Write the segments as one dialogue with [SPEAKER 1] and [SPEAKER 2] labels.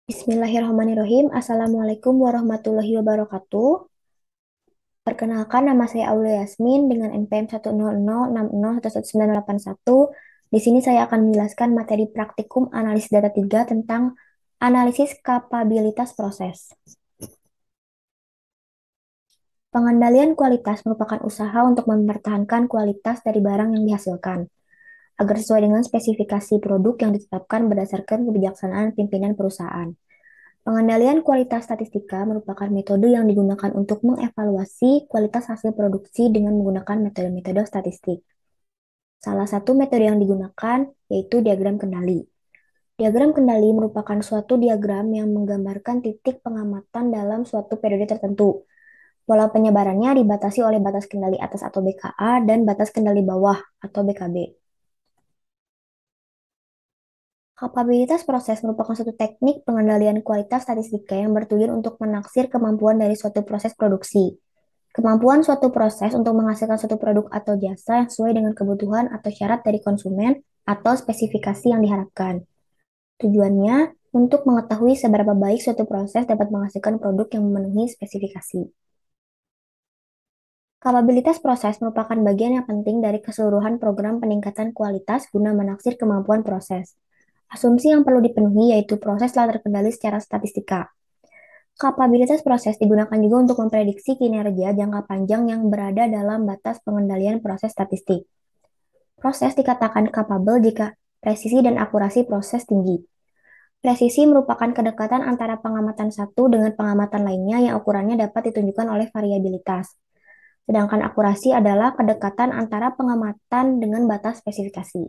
[SPEAKER 1] Bismillahirrahmanirrahim. Assalamualaikum warahmatullahi wabarakatuh. Perkenalkan, nama saya Aulia Yasmin dengan NPM 10060601191. Di sini saya akan menjelaskan materi praktikum analisis data 3 tentang analisis kapabilitas proses. Pengendalian kualitas merupakan usaha untuk mempertahankan kualitas dari barang yang dihasilkan, agar sesuai dengan spesifikasi produk yang ditetapkan berdasarkan kebijaksanaan pimpinan perusahaan. Pengendalian kualitas statistika merupakan metode yang digunakan untuk mengevaluasi kualitas hasil produksi dengan menggunakan metode-metode statistik. Salah satu metode yang digunakan yaitu diagram kendali. Diagram kendali merupakan suatu diagram yang menggambarkan titik pengamatan dalam suatu periode tertentu. Pola penyebarannya dibatasi oleh batas kendali atas atau BKA dan batas kendali bawah atau BKB. Kapabilitas proses merupakan suatu teknik pengendalian kualitas statistika yang bertujuan untuk menaksir kemampuan dari suatu proses produksi. Kemampuan suatu proses untuk menghasilkan suatu produk atau jasa yang sesuai dengan kebutuhan atau syarat dari konsumen atau spesifikasi yang diharapkan. Tujuannya untuk mengetahui seberapa baik suatu proses dapat menghasilkan produk yang memenuhi spesifikasi. Kapabilitas proses merupakan bagian yang penting dari keseluruhan program peningkatan kualitas guna menaksir kemampuan proses. Asumsi yang perlu dipenuhi yaitu proses telah terkendali secara statistika. Kapabilitas proses digunakan juga untuk memprediksi kinerja jangka panjang yang berada dalam batas pengendalian proses statistik. Proses dikatakan kapabel jika presisi dan akurasi proses tinggi. Presisi merupakan kedekatan antara pengamatan satu dengan pengamatan lainnya yang ukurannya dapat ditunjukkan oleh variabilitas. Sedangkan akurasi adalah kedekatan antara pengamatan dengan batas spesifikasi.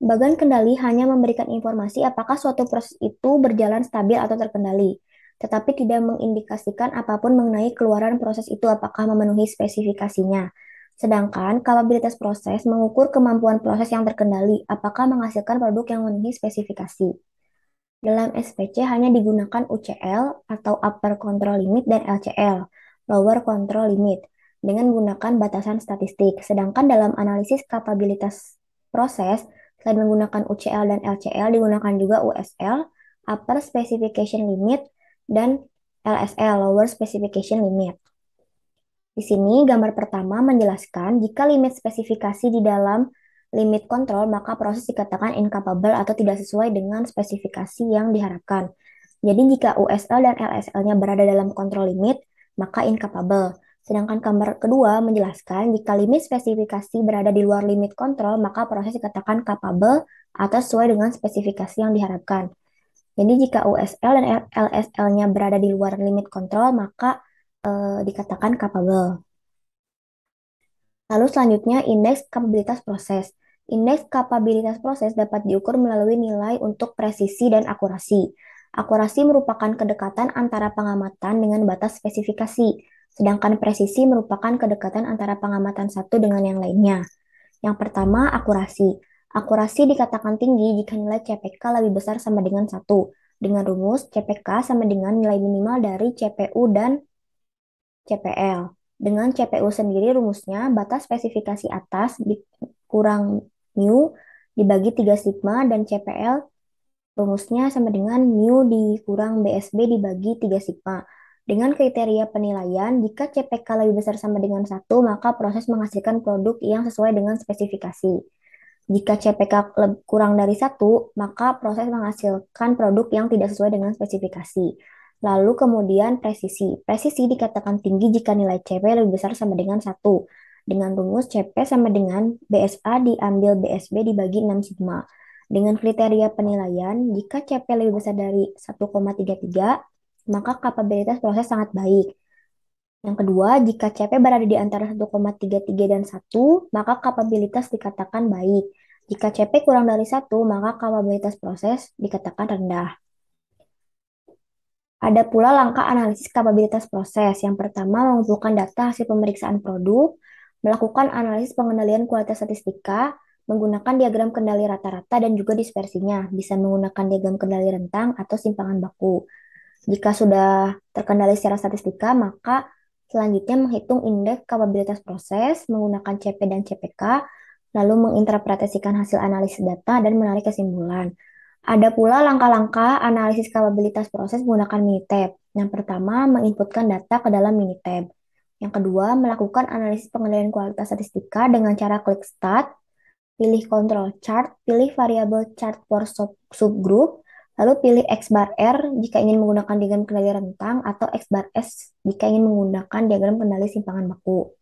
[SPEAKER 1] Bagan kendali hanya memberikan informasi apakah suatu proses itu berjalan stabil atau terkendali, tetapi tidak mengindikasikan apapun mengenai keluaran proses itu apakah memenuhi spesifikasinya. Sedangkan kapabilitas proses mengukur kemampuan proses yang terkendali apakah menghasilkan produk yang memenuhi spesifikasi. Dalam SPC hanya digunakan UCL atau Upper Control Limit dan LCL, Lower Control Limit, dengan menggunakan batasan statistik. Sedangkan dalam analisis kapabilitas proses, selain menggunakan UCL dan LCL, digunakan juga USL, Upper Specification Limit, dan LSL, Lower Specification Limit. Di sini gambar pertama menjelaskan jika limit spesifikasi di dalam limit kontrol, maka proses dikatakan incapable atau tidak sesuai dengan spesifikasi yang diharapkan. Jadi jika USL dan LSL-nya berada dalam kontrol limit, maka incapable. Sedangkan gambar kedua menjelaskan jika limit spesifikasi berada di luar limit kontrol, maka proses dikatakan capable atau sesuai dengan spesifikasi yang diharapkan. Jadi jika USL dan LSL-nya berada di luar limit kontrol, maka dikatakan capable. Lalu selanjutnya indeks kapabilitas proses. Indeks kapabilitas proses dapat diukur melalui nilai untuk presisi dan akurasi. Akurasi merupakan kedekatan antara pengamatan dengan batas spesifikasi, sedangkan presisi merupakan kedekatan antara pengamatan satu dengan yang lainnya. Yang pertama, akurasi. Akurasi dikatakan tinggi jika nilai CPK lebih besar sama dengan 1, dengan rumus CPK sama dengan nilai minimal dari CPU dan CPL. Dengan CPU sendiri rumusnya batas spesifikasi atas kurang mu dibagi 3 sigma dan CPL rumusnya sama dengan mu dikurang BSB dibagi 3 sigma. Dengan kriteria penilaian, jika CPK lebih besar sama dengan 1, maka proses menghasilkan produk yang sesuai dengan spesifikasi. Jika CPK kurang dari 1, maka proses menghasilkan produk yang tidak sesuai dengan spesifikasi. Lalu kemudian presisi. Presisi dikatakan tinggi jika nilai CP lebih besar sama dengan 1. Dengan rumus CP sama dengan BSA diambil BSB dibagi 6 sigma. Dengan kriteria penilaian, jika CP lebih besar dari 1,33, maka kapabilitas proses sangat baik. Yang kedua, jika CP berada di antara 1,33 dan 1, maka kapabilitas dikatakan baik. Jika CP kurang dari 1, maka kapabilitas proses dikatakan rendah. Ada pula langkah analisis kapabilitas proses. Yang pertama, mengumpulkan data hasil pemeriksaan produk, melakukan analisis pengendalian kualitas statistika, menggunakan diagram kendali rata-rata dan juga dispersinya. Bisa menggunakan diagram kendali rentang atau simpangan baku. Jika sudah terkendali secara statistika, maka selanjutnya menghitung indeks kapabilitas proses menggunakan CP dan CPK, lalu menginterpretasikan hasil analisis data dan menarik kesimpulan. Ada pula langkah-langkah analisis kapabilitas proses menggunakan Minitab. Yang pertama, menginputkan data ke dalam Minitab. Yang kedua, melakukan analisis pengendalian kualitas statistika dengan cara klik Start, pilih Control Chart, pilih variabel chart for subgroup, lalu pilih X bar R jika ingin menggunakan diagram kendali rentang atau X bar S jika ingin menggunakan diagram kendali simpangan baku.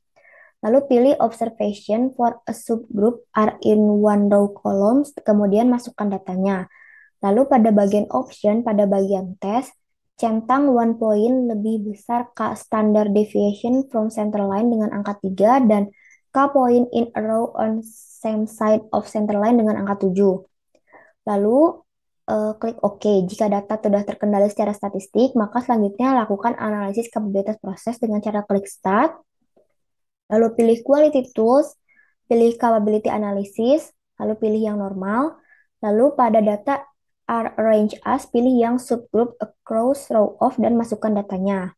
[SPEAKER 1] Lalu pilih Observation for a subgroup are in one row columns, kemudian masukkan datanya. Lalu pada bagian option, pada bagian tes, centang one point lebih besar K standard deviation from center line dengan angka 3 dan K point in a row on same side of center line dengan angka 7. Lalu klik OK. Jika data sudah terkendali secara statistik, maka selanjutnya lakukan analisis kapabilitas proses dengan cara klik Start, lalu pilih Quality Tools, pilih Capability Analysis, lalu pilih yang normal, lalu pada data Arrange As, pilih yang subgroup across row of dan masukkan datanya.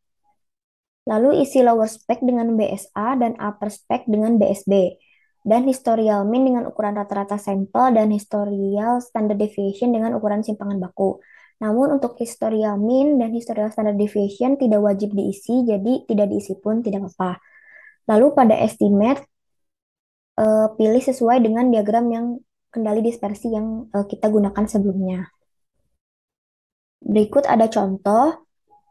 [SPEAKER 1] Lalu isi lower spec dengan BSA dan upper spec dengan BSB. Dan historial mean dengan ukuran rata-rata sampel dan historial standard deviation dengan ukuran simpangan baku. Namun untuk historial mean dan historial standard deviation tidak wajib diisi, jadi tidak diisi pun tidak apa-apa. Lalu pada estimate, pilih sesuai dengan diagram yang kendali dispersi yang kita gunakan sebelumnya. Berikut ada contoh.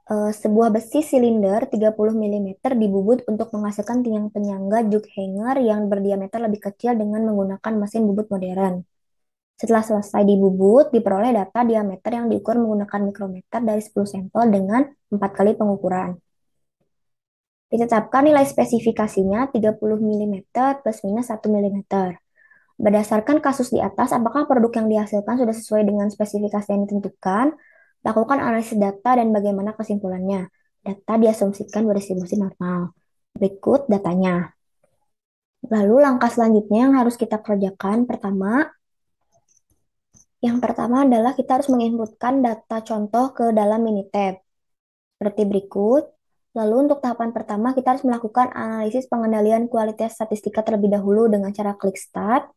[SPEAKER 1] Sebuah besi silinder 30 mm dibubut untuk menghasilkan tiang penyangga jug hanger yang berdiameter lebih kecil dengan menggunakan mesin bubut modern. Setelah selesai dibubut, diperoleh data diameter yang diukur menggunakan mikrometer dari 10 sampel dengan 4 kali pengukuran. Ditetapkan nilai spesifikasinya 30 mm plus minus 1 mm. Berdasarkan kasus di atas, apakah produk yang dihasilkan sudah sesuai dengan spesifikasi yang ditentukan? Lakukan analisis data dan bagaimana kesimpulannya. Data diasumsikan berdistribusi normal. Berikut datanya. Lalu langkah selanjutnya yang harus kita kerjakan yang pertama adalah kita harus menginputkan data contoh ke dalam Minitab. Seperti berikut. Lalu untuk tahapan pertama kita harus melakukan analisis pengendalian kualitas statistika terlebih dahulu dengan cara klik Start,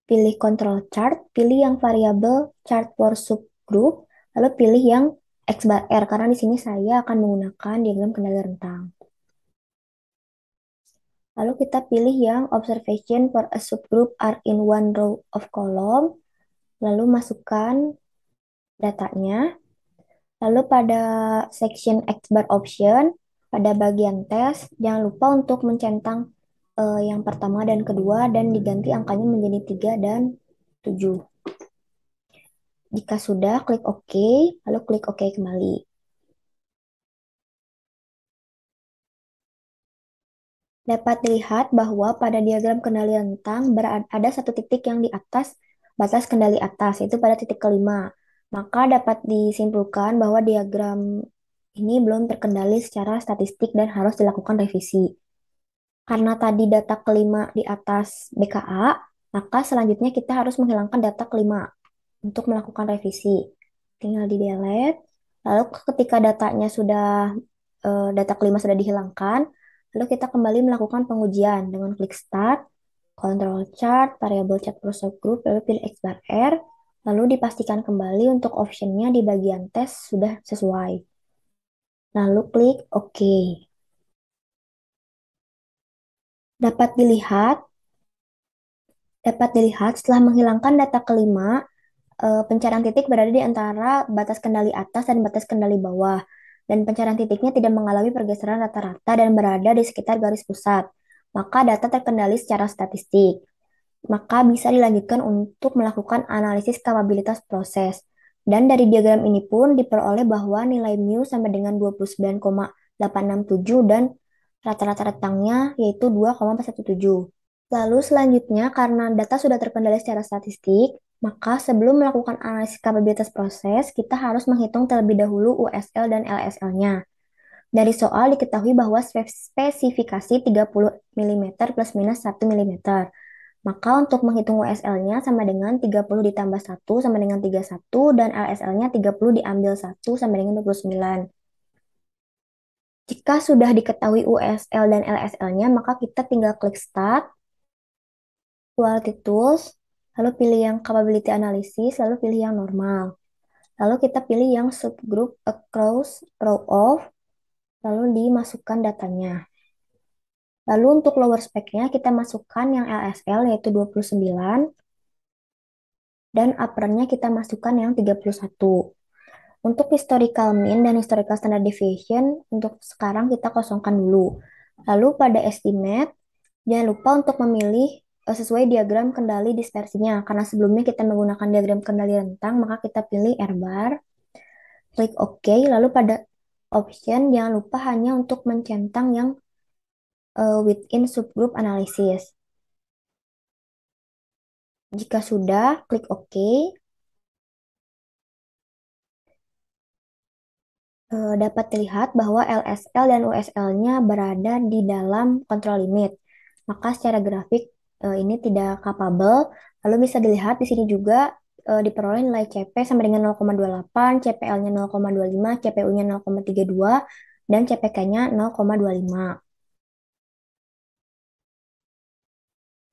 [SPEAKER 1] pilih Control Chart, pilih yang variabel chart for subgroup, lalu pilih yang X bar R, karena di sini saya akan menggunakan diagram kendali rentang. Lalu kita pilih yang Observation for a subgroup are in one row of column, lalu masukkan datanya. Lalu pada section X bar option, pada bagian tes, jangan lupa untuk mencentang yang pertama dan kedua dan diganti angkanya menjadi 3 dan 7. Jika sudah, klik OK, lalu klik OK kembali. Dapat dilihat bahwa pada diagram kendali rentang ada satu titik yang di atas batas kendali atas, yaitu pada titik kelima. Maka dapat disimpulkan bahwa diagram ini belum terkendali secara statistik dan harus dilakukan revisi. Karena tadi data kelima di atas BKA, maka selanjutnya kita harus menghilangkan data kelima untuk melakukan revisi. Tinggal di delete. Lalu ketika data kelima sudah dihilangkan, lalu kita kembali melakukan pengujian dengan klik Start, Control Chart, variabel chart per subgroup, lalu pilih X bar R, lalu dipastikan kembali untuk optionnya di bagian tes sudah sesuai. Lalu klik OK. Dapat dilihat setelah menghilangkan data kelima, pencarian titik berada di antara batas kendali atas dan batas kendali bawah. Dan pencarian titiknya tidak mengalami pergeseran rata-rata dan berada di sekitar garis pusat. Maka data terkendali secara statistik. Maka bisa dilanjutkan untuk melakukan analisis kapabilitas proses. Dan dari diagram ini pun diperoleh bahwa nilai mu sampai dengan 29,867 dan rata-rata rentangnya yaitu 2,417. Lalu selanjutnya, karena data sudah terkendali secara statistik, maka sebelum melakukan analisis kapabilitas proses, kita harus menghitung terlebih dahulu USL dan LSL-nya. Dari soal diketahui bahwa spesifikasi 30 mm plus minus 1 mm. Maka untuk menghitung USL-nya sama dengan 30 ditambah 1 sama dengan 31 dan LSL-nya 30 diambil 1 sama dengan 29. Jika sudah diketahui USL dan LSL-nya, maka kita tinggal klik Start, Quality Tools, Lalu pilih yang capability analysis, lalu pilih yang normal. Lalu kita pilih yang subgroup across row of, lalu dimasukkan datanya. Lalu untuk lower spec-nya kita masukkan yang LSL yaitu 29 dan upper-nya kita masukkan yang 31. Untuk historical mean dan historical standard deviation untuk sekarang kita kosongkan dulu. Lalu pada estimate jangan lupa untuk memilih sesuai diagram kendali dispersinya karena sebelumnya kita menggunakan diagram kendali rentang maka kita pilih R bar, klik OK, lalu pada option jangan lupa hanya untuk mencentang yang within subgroup analysis. Jika sudah, klik OK. Dapat dilihat bahwa LSL dan USL-nya berada di dalam kontrol limit. Maka secara grafik ini tidak capable. Lalu bisa dilihat di sini juga diperoleh nilai CP sama dengan 0,28, CPL-nya 0,25, CPU-nya 0,32, dan CPK-nya 0,25.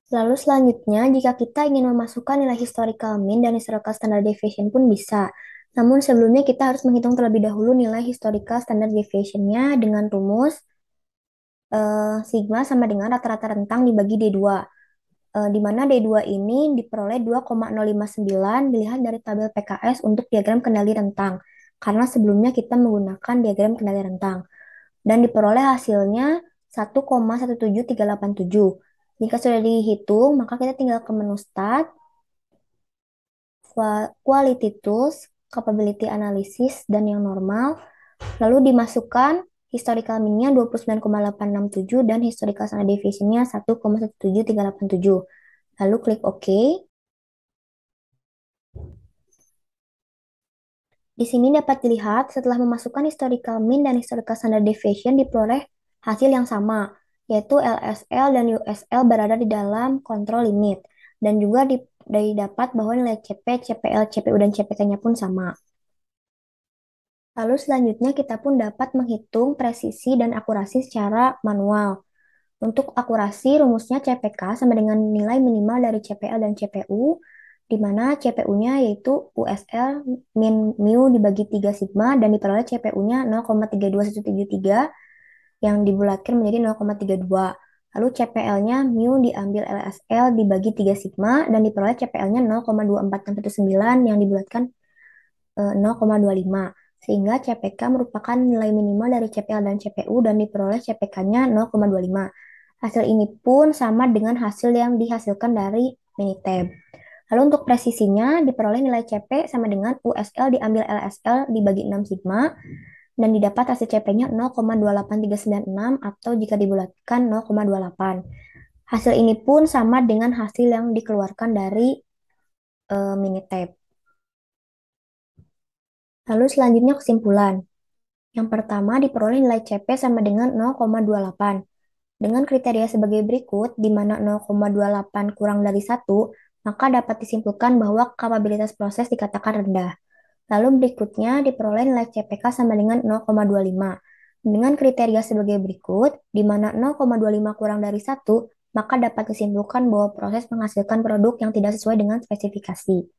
[SPEAKER 1] Lalu selanjutnya, jika kita ingin memasukkan nilai historical mean dan historical standard deviation pun bisa. Namun sebelumnya kita harus menghitung terlebih dahulu nilai historical standard deviation-nya dengan rumus sigma sama dengan rata-rata rentang dibagi D2. Di mana D2 ini diperoleh 2,059 dilihat dari tabel PKS untuk diagram kendali rentang. Karena sebelumnya kita menggunakan diagram kendali rentang. Dan diperoleh hasilnya 1,17387. Jika sudah dihitung, maka kita tinggal ke menu Start, Quality Tools, Capability Analysis, dan yang normal. Lalu dimasukkan historical mean-nya 29,867 dan historical standard deviation-nya 1,17387. Lalu klik OK. Di sini dapat dilihat setelah memasukkan historical mean dan historical standard deviation diperoleh hasil yang sama, yaitu LSL dan USL berada di dalam kontrol limit. Dan juga didapat bahwa nilai CP, CPL, CPU, dan CPK-nya pun sama. Lalu selanjutnya kita pun dapat menghitung presisi dan akurasi secara manual. Untuk akurasi, rumusnya CPK sama dengan nilai minimal dari CPL dan CPU, di mana CPU-nya yaitu USL min mu dibagi 3 sigma dan diperoleh CPU-nya 0,32173 yang dibulatkan menjadi 0,32. Lalu CPL-nya mu diambil LSL dibagi 3 sigma dan diperoleh CPL-nya 0,24619 yang dibulatkan 0,25. Sehingga CPK merupakan nilai minimal dari CPL dan CPU dan diperoleh CPK-nya 0,25. Hasil ini pun sama dengan hasil yang dihasilkan dari Minitab. Lalu untuk presisinya diperoleh nilai CP sama dengan USL diambil LSL dibagi 6 sigma dan didapat hasil CP-nya 0,28396 atau jika dibulatkan 0,28. Hasil ini pun sama dengan hasil yang dikeluarkan dari Minitab. Lalu selanjutnya kesimpulan. Yang pertama diperoleh nilai CP sama dengan 0,28. Dengan kriteria sebagai berikut, di mana 0,28 kurang dari 1, maka dapat disimpulkan bahwa kapabilitas proses dikatakan rendah. Lalu berikutnya diperoleh nilai CPK sama dengan 0,25. Dengan kriteria sebagai berikut, di mana 0,25 kurang dari 1, maka dapat disimpulkan bahwa proses menghasilkan produk yang tidak sesuai dengan spesifikasi.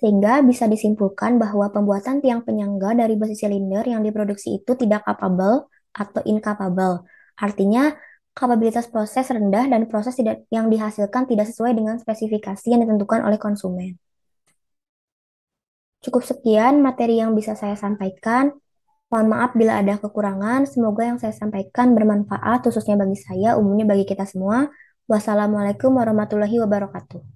[SPEAKER 1] Sehingga bisa disimpulkan bahwa pembuatan tiang penyangga dari besi silinder yang diproduksi itu tidak capable atau incapable. Artinya, kapabilitas proses rendah dan proses yang dihasilkan tidak sesuai dengan spesifikasi yang ditentukan oleh konsumen. Cukup sekian materi yang bisa saya sampaikan. Mohon maaf bila ada kekurangan. Semoga yang saya sampaikan bermanfaat, khususnya bagi saya, umumnya bagi kita semua. Wassalamualaikum warahmatullahi wabarakatuh.